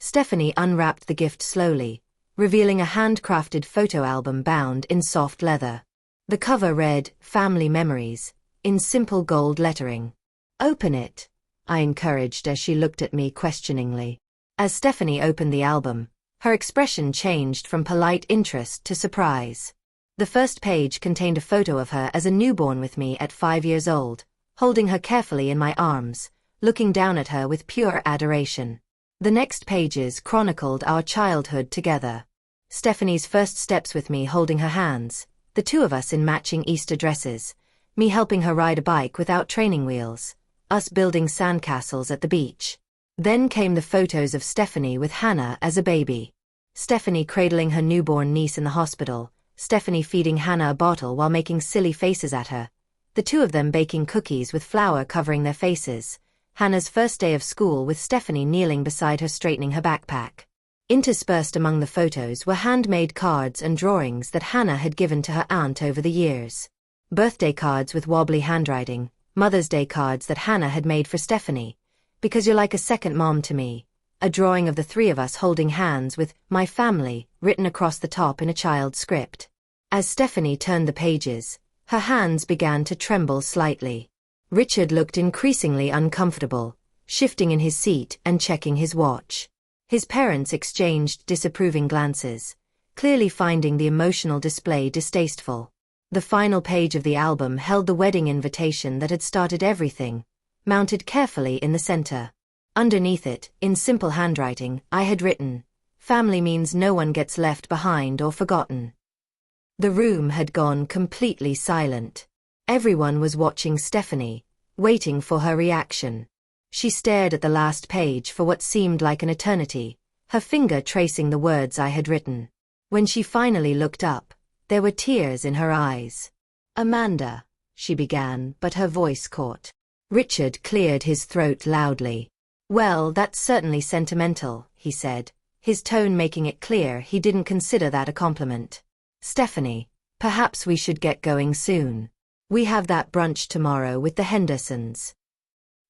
Stephanie unwrapped the gift slowly, revealing a handcrafted photo album bound in soft leather. The cover read, "Family Memories," in simple gold lettering. Open it, I encouraged as she looked at me questioningly. As Stephanie opened the album, her expression changed from polite interest to surprise. The first page contained a photo of her as a newborn with me at 5 years old, holding her carefully in my arms, looking down at her with pure adoration. The next pages chronicled our childhood together. Stephanie's first steps with me holding her hands, the two of us in matching Easter dresses, me helping her ride a bike without training wheels, us building sandcastles at the beach. Then came the photos of Stephanie with Hannah as a baby. Stephanie cradling her newborn niece in the hospital, Stephanie feeding Hannah a bottle while making silly faces at her, the two of them baking cookies with flour covering their faces, Hannah's first day of school with Stephanie kneeling beside her straightening her backpack. Interspersed among the photos were handmade cards and drawings that Hannah had given to her aunt over the years. Birthday cards with wobbly handwriting, Mother's Day cards that Hannah had made for Stephanie, "Because you're like a second mom to me," a drawing of the three of us holding hands with "My Family" written across the top in a child's script. As Stephanie turned the pages, her hands began to tremble slightly. Richard looked increasingly uncomfortable, shifting in his seat and checking his watch. His parents exchanged disapproving glances, clearly finding the emotional display distasteful. The final page of the album held the wedding invitation that had started everything, mounted carefully in the center. Underneath it, in simple handwriting, I had written, "Family means no one gets left behind or forgotten." The room had gone completely silent. Everyone was watching Stephanie, waiting for her reaction. She stared at the last page for what seemed like an eternity, her finger tracing the words I had written. When she finally looked up, there were tears in her eyes. "Amanda," she began, but her voice caught. Richard cleared his throat loudly. "Well, that's certainly sentimental," he said, his tone making it clear he didn't consider that a compliment. "Stephanie, perhaps we should get going soon. We have that brunch tomorrow with the Hendersons."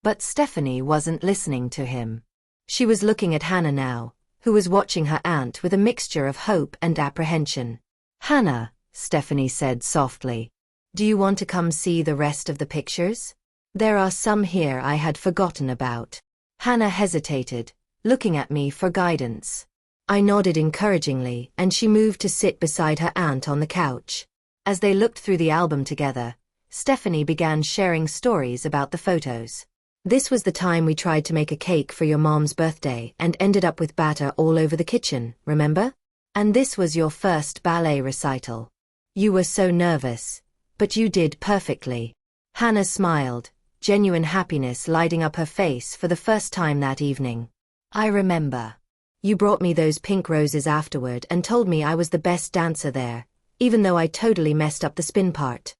But Stephanie wasn't listening to him. She was looking at Hannah now, who was watching her aunt with a mixture of hope and apprehension. "Hannah," Stephanie said softly, "do you want to come see the rest of the pictures? There are some here I had forgotten about." Hannah hesitated, looking at me for guidance. I nodded encouragingly, and she moved to sit beside her aunt on the couch. As they looked through the album together, Stephanie began sharing stories about the photos. This was the time we tried to make a cake for your mom's birthday and ended up with batter all over the kitchen, remember? And this was your first ballet recital. You were so nervous, but you did perfectly. Hannah smiled, genuine happiness lighting up her face for the first time that evening. I remember. You brought me those pink roses afterward and told me I was the best dancer there, even though I totally messed up the spin part.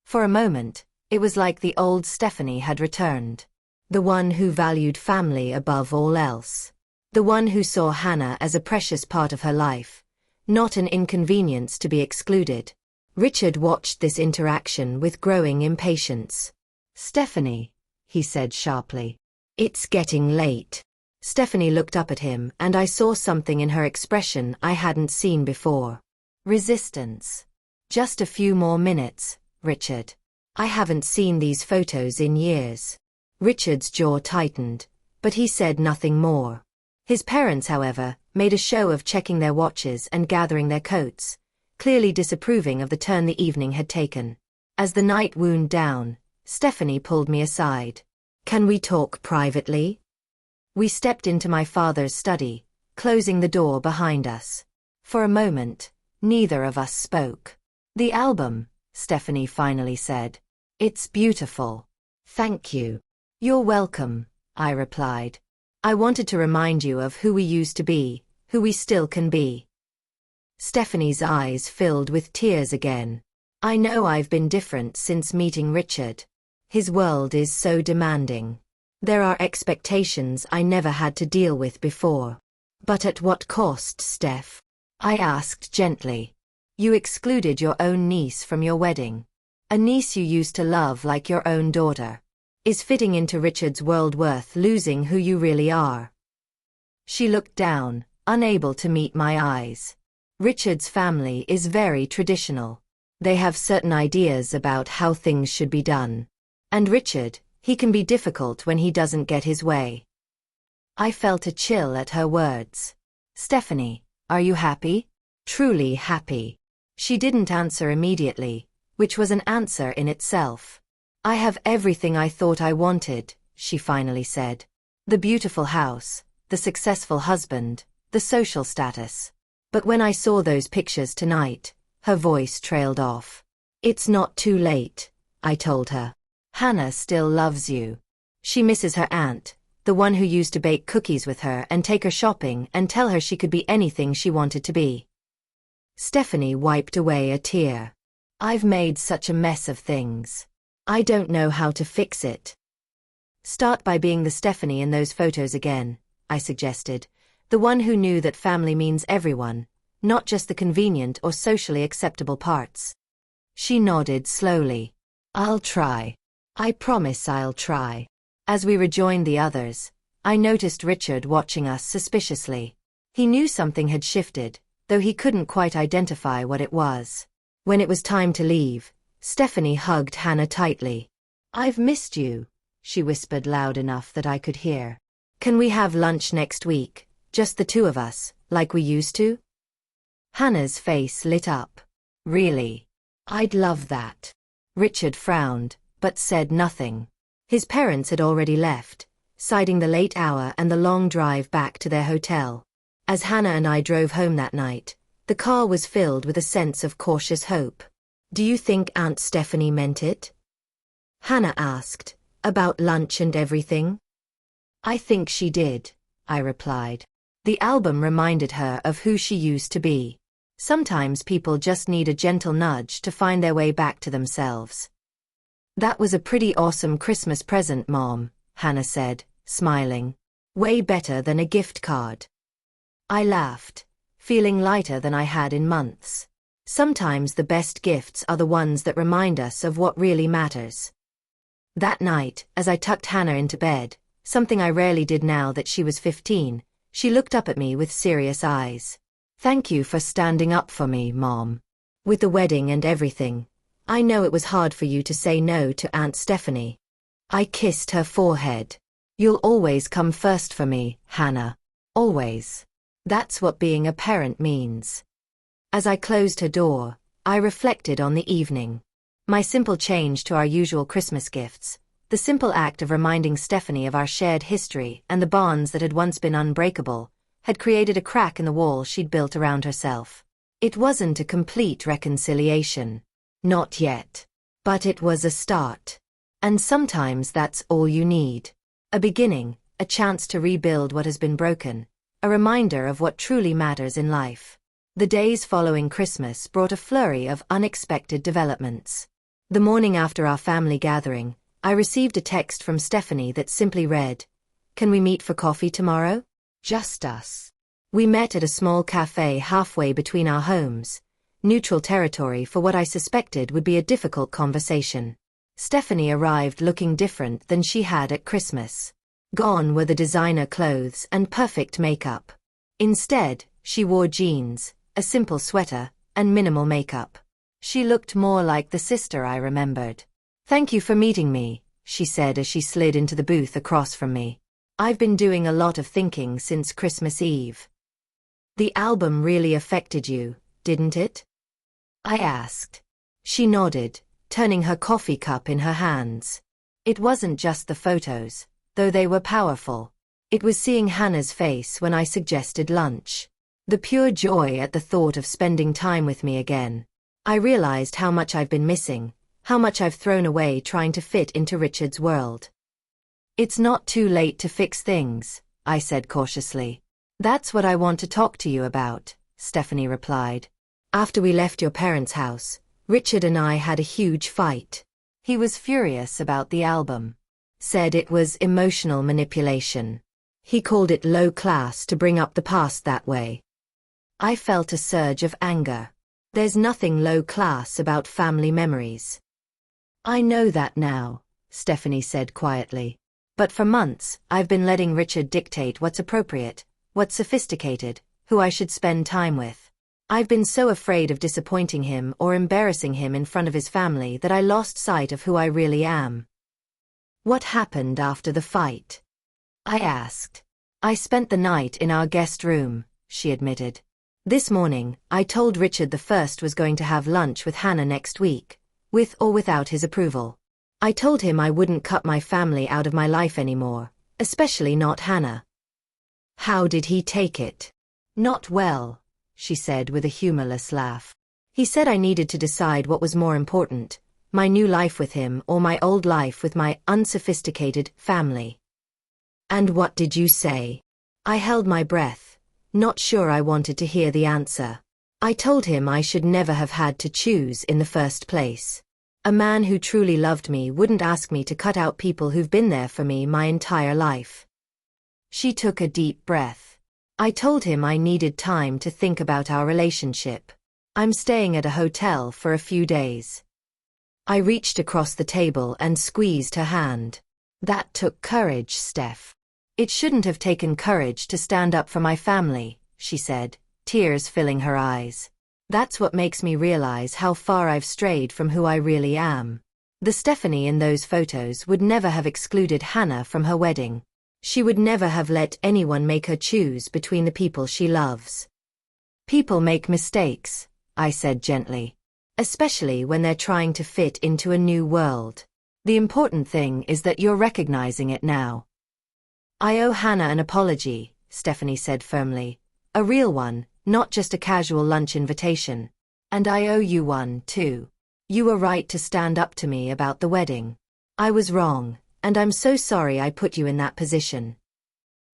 For a moment, it was like the old Stephanie had returned. The one who valued family above all else. The one who saw Hannah as a precious part of her life, not an inconvenience to be excluded. Richard watched this interaction with growing impatience. Stephanie, he said sharply. It's getting late. Stephanie looked up at him, and I saw something in her expression I hadn't seen before. Resistance. Just a few more minutes, Richard. I haven't seen these photos in years. Richard's jaw tightened, but he said nothing more. His parents, however, made a show of checking their watches and gathering their coats, clearly disapproving of the turn the evening had taken. As the night wound down, Stephanie pulled me aside. Can we talk privately? We stepped into my father's study, closing the door behind us. For a moment, neither of us spoke. The album, Stephanie finally said. It's beautiful. Thank you. You're welcome, I replied. I wanted to remind you of who we used to be, who we still can be. Stephanie's eyes filled with tears again. I know I've been different since meeting Richard. His world is so demanding. There are expectations I never had to deal with before. But at what cost, Steph? I asked gently. You excluded your own niece from your wedding. A niece you used to love like your own daughter. Is fitting into Richard's world worth losing who you really are? She looked down, unable to meet my eyes. Richard's family is very traditional. They have certain ideas about how things should be done. And Richard, he can be difficult when he doesn't get his way. I felt a chill at her words. Stephanie, are you happy? Truly happy. She didn't answer immediately, which was an answer in itself. I have everything I thought I wanted, she finally said. The beautiful house, the successful husband, the social status. But when I saw those pictures tonight, her voice trailed off. It's not too late, I told her. Hannah still loves you. She misses her aunt, the one who used to bake cookies with her and take her shopping and tell her she could be anything she wanted to be. Stephanie wiped away a tear. I've made such a mess of things. I don't know how to fix it. Start by being the Stephanie in those photos again, I suggested. The one who knew that family means everyone, not just the convenient or socially acceptable parts. She nodded slowly. I'll try. I promise I'll try. As we rejoined the others, I noticed Richard watching us suspiciously. He knew something had shifted, though he couldn't quite identify what it was. When it was time to leave, Stephanie hugged Hannah tightly. I've missed you, she whispered loud enough that I could hear. Can we have lunch next week, just the two of us, like we used to? Hannah's face lit up. Really? I'd love that. Richard frowned, but said nothing. His parents had already left, citing the late hour and the long drive back to their hotel. As Hannah and I drove home that night, the car was filled with a sense of cautious hope. Do you think Aunt Stephanie meant it? Hannah asked, about lunch and everything. I think she did, I replied. The album reminded her of who she used to be. Sometimes people just need a gentle nudge to find their way back to themselves. That was a pretty awesome Christmas present, Mom, Hannah said, smiling. Way better than a gift card. I laughed, feeling lighter than I had in months. Sometimes the best gifts are the ones that remind us of what really matters. That night, as I tucked Hannah into bed, something I rarely did now that she was 15, she looked up at me with serious eyes. Thank you for standing up for me, Mom. With the wedding and everything, I know it was hard for you to say no to Aunt Stephanie. I kissed her forehead. You'll always come first for me, Hannah. Always. That's what being a parent means. As I closed her door, I reflected on the evening. My simple change to our usual Christmas gifts, the simple act of reminding Stephanie of our shared history and the bonds that had once been unbreakable, had created a crack in the wall she'd built around herself. It wasn't a complete reconciliation. Not yet. But it was a start. And sometimes that's all you need. A beginning, a chance to rebuild what has been broken, a reminder of what truly matters in life. The days following Christmas brought a flurry of unexpected developments. The morning after our family gathering, I received a text from Stephanie that simply read, "Can we meet for coffee tomorrow? Just us." We met at a small cafe halfway between our homes, neutral territory for what I suspected would be a difficult conversation. Stephanie arrived looking different than she had at Christmas. Gone were the designer clothes and perfect makeup. Instead, she wore jeans, a simple sweater, and minimal makeup. She looked more like the sister I remembered. "Thank you for meeting me," she said as she slid into the booth across from me. "I've been doing a lot of thinking since Christmas Eve." "The album really affected you, didn't it?" I asked. She nodded, turning her coffee cup in her hands. "It wasn't just the photos, though they were powerful. It was seeing Hannah's face when I suggested lunch. The pure joy at the thought of spending time with me again. I realized how much I've been missing, how much I've thrown away trying to fit into Richard's world." "It's not too late to fix things," I said cautiously. "That's what I want to talk to you about," Stephanie replied. "After we left your parents' house, Richard and I had a huge fight. He was furious about the album. Said it was emotional manipulation. He called it low class to bring up the past that way." I felt a surge of anger. There's nothing low class about family memories. "I know that now," Stephanie said quietly. "But for months, I've been letting Richard dictate what's appropriate, what's sophisticated, who I should spend time with. I've been so afraid of disappointing him or embarrassing him in front of his family that I lost sight of who I really am." "What happened after the fight?" I asked. "I spent the night in our guest room," she admitted. "This morning, I told Richard the first was going to have lunch with Hannah next week, with or without his approval. I told him I wouldn't cut my family out of my life anymore, especially not Hannah." "How did he take it?" "Not well," she said with a humorless laugh. "He said I needed to decide what was more important, my new life with him or my old life with my unsophisticated family." "And what did you say?" I held my breath, not sure I wanted to hear the answer. I told him I should never have had to choose in the first place. A man who truly loved me wouldn't ask me to cut out people who've been there for me my entire life. She took a deep breath. I told him I needed time to think about our relationship. "I'm staying at a hotel for a few days." I reached across the table and squeezed her hand. "That took courage, Steph." "It shouldn't have taken courage to stand up for my family," she said, tears filling her eyes. "That's what makes me realize how far I've strayed from who I really am." The Stephanie in those photos would never have excluded Hannah from her wedding. She would never have let anyone make her choose between the people she loves. "People make mistakes," I said gently. "Especially when they're trying to fit into a new world. The important thing is that you're recognizing it now." "I owe Hannah an apology," Stephanie said firmly. "A real one, not just a casual lunch invitation. And I owe you one, too. You were right to stand up to me about the wedding. I was wrong, and I'm so sorry I put you in that position."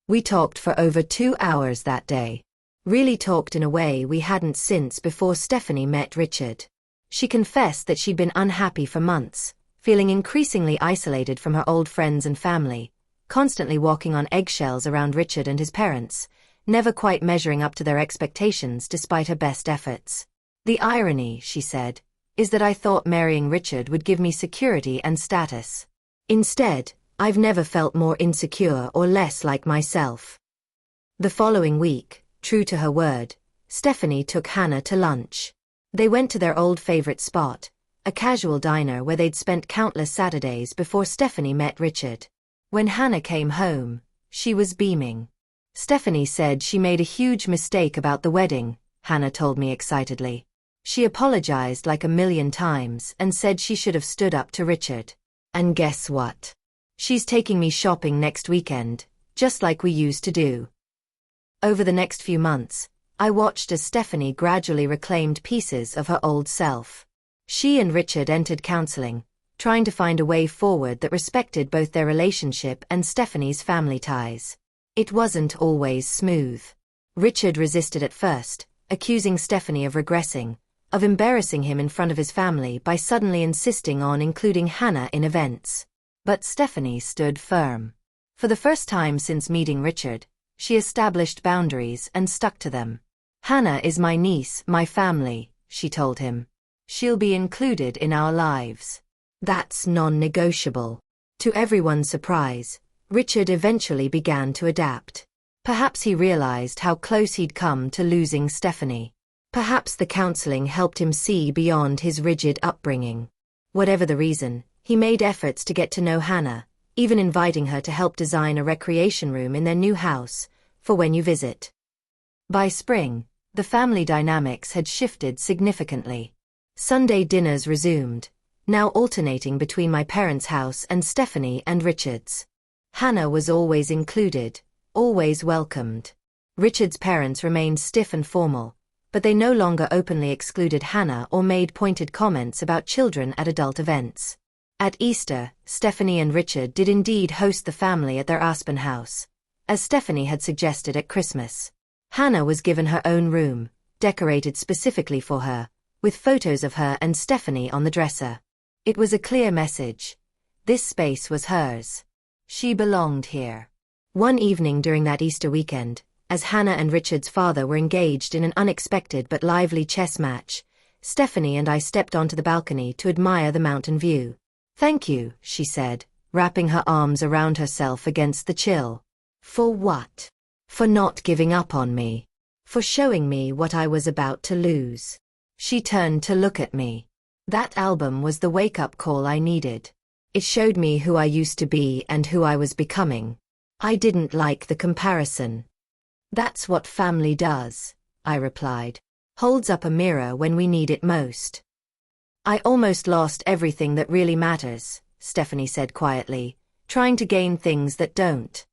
We talked for over 2 hours that day. Really talked in a way we hadn't since before Stephanie met Richard. She confessed that she'd been unhappy for months, feeling increasingly isolated from her old friends and family, constantly walking on eggshells around Richard and his parents, never quite measuring up to their expectations despite her best efforts. "The irony," she said, "is that I thought marrying Richard would give me security and status. Instead, I've never felt more insecure or less like myself." The following week, true to her word, Stephanie took Hannah to lunch. They went to their old favorite spot, a casual diner where they'd spent countless Saturdays before Stephanie met Richard. When Hannah came home, she was beaming. Stephanie said she made a huge mistake about the wedding, Hannah told me excitedly. She apologized like 1,000,000 times and said she should have stood up to Richard. And guess what? She's taking me shopping next weekend, just like we used to do. Over the next few months, I watched as Stephanie gradually reclaimed pieces of her old self. She and Richard entered counseling, trying to find a way forward that respected both their relationship and Stephanie's family ties. It wasn't always smooth. Richard resisted at first, accusing Stephanie of regressing, of embarrassing him in front of his family by suddenly insisting on including Hannah in events. But Stephanie stood firm. For the first time since meeting Richard, she established boundaries and stuck to them. "Hannah is my niece, my family," she told him. "She'll be included in our lives. That's non-negotiable." To everyone's surprise, Richard eventually began to adapt. Perhaps he realized how close he'd come to losing Stephanie. Perhaps the counseling helped him see beyond his rigid upbringing. Whatever the reason, he made efforts to get to know Hannah, even inviting her to help design a recreation room in their new house, for when you visit. By spring, the family dynamics had shifted significantly. Sunday dinners resumed, now alternating between my parents' house and Stephanie and Richard's. Hannah was always included, always welcomed. Richard's parents remained stiff and formal, but they no longer openly excluded Hannah or made pointed comments about children at adult events. At Easter, Stephanie and Richard did indeed host the family at their Aspen house, as Stephanie had suggested at Christmas. Hannah was given her own room, decorated specifically for her, with photos of her and Stephanie on the dresser. It was a clear message. This space was hers. She belonged here. One evening during that Easter weekend, as Hannah and Richard's father were engaged in an unexpected but lively chess match, Stephanie and I stepped onto the balcony to admire the mountain view. "Thank you," she said, wrapping her arms around herself against the chill. "For what?" "For not giving up on me. For showing me what I was about to lose." She turned to look at me. That album was the wake-up call I needed. It showed me who I used to be and who I was becoming. I didn't like the comparison. "That's what family does," I replied. "Holds up a mirror when we need it most." "I almost lost everything that really matters," Stephanie said quietly, "trying to gain things that don't."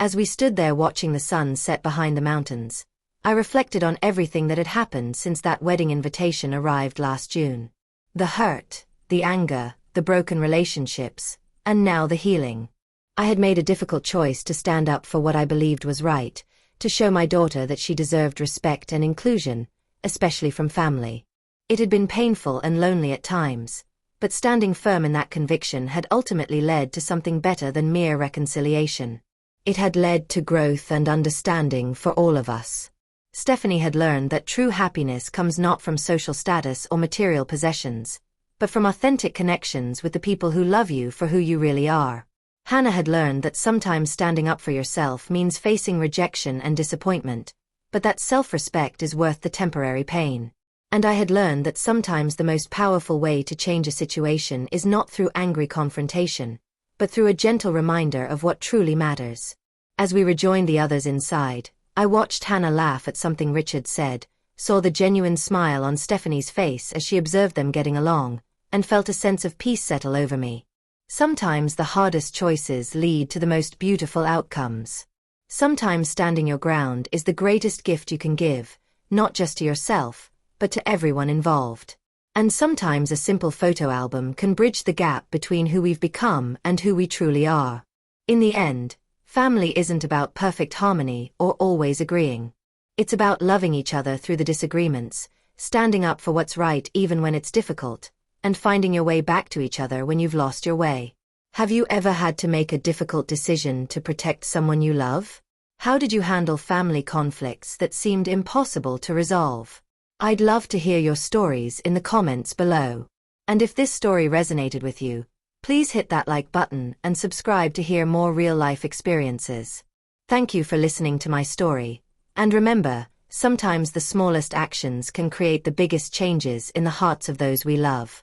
As we stood there watching the sun set behind the mountains, I reflected on everything that had happened since that wedding invitation arrived last June. The hurt, the anger, the broken relationships, and now the healing. I had made a difficult choice to stand up for what I believed was right, to show my daughter that she deserved respect and inclusion, especially from family. It had been painful and lonely at times, but standing firm in that conviction had ultimately led to something better than mere reconciliation. It had led to growth and understanding for all of us. Stephanie had learned that true happiness comes not from social status or material possessions, but from authentic connections with the people who love you for who you really are. Hannah had learned that sometimes standing up for yourself means facing rejection and disappointment, but that self-respect is worth the temporary pain. And I had learned that sometimes the most powerful way to change a situation is not through angry confrontation, but through a gentle reminder of what truly matters. As we rejoined the others inside, I watched Hannah laugh at something Richard said, saw the genuine smile on Stephanie's face as she observed them getting along, and felt a sense of peace settle over me. Sometimes the hardest choices lead to the most beautiful outcomes. Sometimes standing your ground is the greatest gift you can give, not just to yourself, but to everyone involved. And sometimes a simple photo album can bridge the gap between who we've become and who we truly are. In the end, family isn't about perfect harmony or always agreeing. It's about loving each other through the disagreements, standing up for what's right even when it's difficult, and finding your way back to each other when you've lost your way. Have you ever had to make a difficult decision to protect someone you love? How did you handle family conflicts that seemed impossible to resolve? I'd love to hear your stories in the comments below. And if this story resonated with you, please hit that like button and subscribe to hear more real-life experiences. Thank you for listening to my story. And remember, sometimes the smallest actions can create the biggest changes in the hearts of those we love.